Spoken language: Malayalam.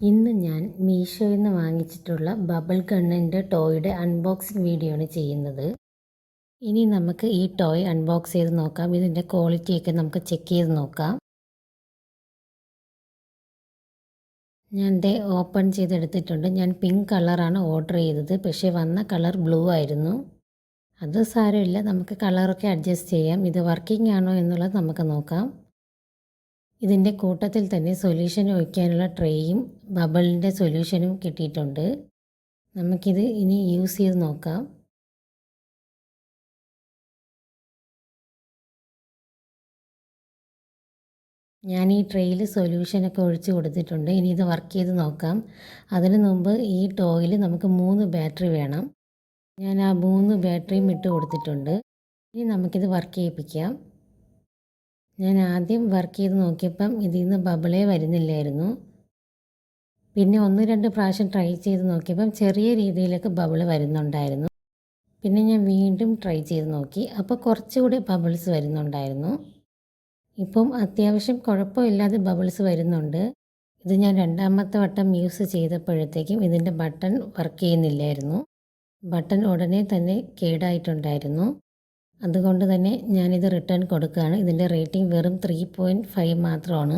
ഇന്ന് ഞാൻ മീഷോയിൽ നിന്ന് വാങ്ങിച്ചിട്ടുള്ള ബബിൾ ഗണ്ണിൻ്റെ ടോയുടെ അൺബോക്സിങ് വീഡിയോ ആണ് ചെയ്യുന്നത്. ഇനി നമുക്ക് ഈ ടോയ് അൺബോക്സ് ചെയ്ത് നോക്കാം. ഇതിൻ്റെ ക്വാളിറ്റിയൊക്കെ നമുക്ക് ചെക്ക് ചെയ്ത് നോക്കാം. ഞാൻ ഓപ്പൺ ചെയ്തെടുത്തിട്ടുണ്ട്. ഞാൻ പിങ്ക് കളറാണ് ഓർഡർ ചെയ്തത്. പക്ഷേ വന്ന കളർ ബ്ലൂ ആയിരുന്നു. അത് സാരമില്ല, നമുക്ക് കളറൊക്കെ അഡ്ജസ്റ്റ് ചെയ്യാം. ഇത് വർക്കിംഗ് ആണോ എന്നുള്ളത് നമുക്ക് നോക്കാം. ഇതിൻ്റെ കൂട്ടത്തിൽ തന്നെ സൊല്യൂഷൻ ഒഴിക്കാനുള്ള ട്രേയും ബബിളിൻ്റെ സൊല്യൂഷനും കിട്ടിയിട്ടുണ്ട്. നമുക്കിത് ഇനി യൂസ് ചെയ്ത് നോക്കാം. ഞാൻ ഈ ട്രേയിൽ സൊല്യൂഷനൊക്കെ ഒഴിച്ച് കൊടുത്തിട്ടുണ്ട്. ഇനി ഇത് വർക്ക് ചെയ്ത് നോക്കാം. അതിന് മുമ്പ് ഈ ടോയിൽ നമുക്ക് 3 ബാറ്ററി വേണം. ഞാൻ ആ 3 ബാറ്ററിയും ഇട്ട് കൊടുത്തിട്ടുണ്ട്. ഇനി നമുക്കിത് വർക്ക് ചെയ്യിപ്പിക്കാം. ഞാൻ ആദ്യം വർക്ക് ചെയ്ത് നോക്കിയപ്പം ഇതിൽ നിന്ന് ബബിളേ വരുന്നില്ലായിരുന്നു. പിന്നെ 1-2 പ്രാവശ്യം ട്രൈ ചെയ്ത് നോക്കിയപ്പം ചെറിയ രീതിയിലൊക്കെ ബബിൾ വരുന്നുണ്ടായിരുന്നു. പിന്നെ ഞാൻ വീണ്ടും ട്രൈ ചെയ്ത് നോക്കി. അപ്പോൾ കുറച്ചുകൂടി ബബിൾസ് വരുന്നുണ്ടായിരുന്നു. ഇപ്പം അത്യാവശ്യം കുഴപ്പമില്ലാതെ ബബിൾസ് വരുന്നുണ്ട്. ഇത് ഞാൻ 2ാമത്തെ വട്ടം യൂസ് ചെയ്തപ്പോഴത്തേക്കും ഇതിൻ്റെ ബട്ടൺ വർക്ക് ചെയ്യുന്നില്ലായിരുന്നു. ബട്ടൺ ഉടനെ തന്നെ കേടായിട്ടുണ്ടായിരുന്നു. അതുകൊണ്ട് തന്നെ ഞാനിത് റിട്ടേൺ കൊടുക്കുകയാണ്. ഇതിൻ്റെ റേറ്റിംഗ് വെറും 3.5 മാത്രമാണ്.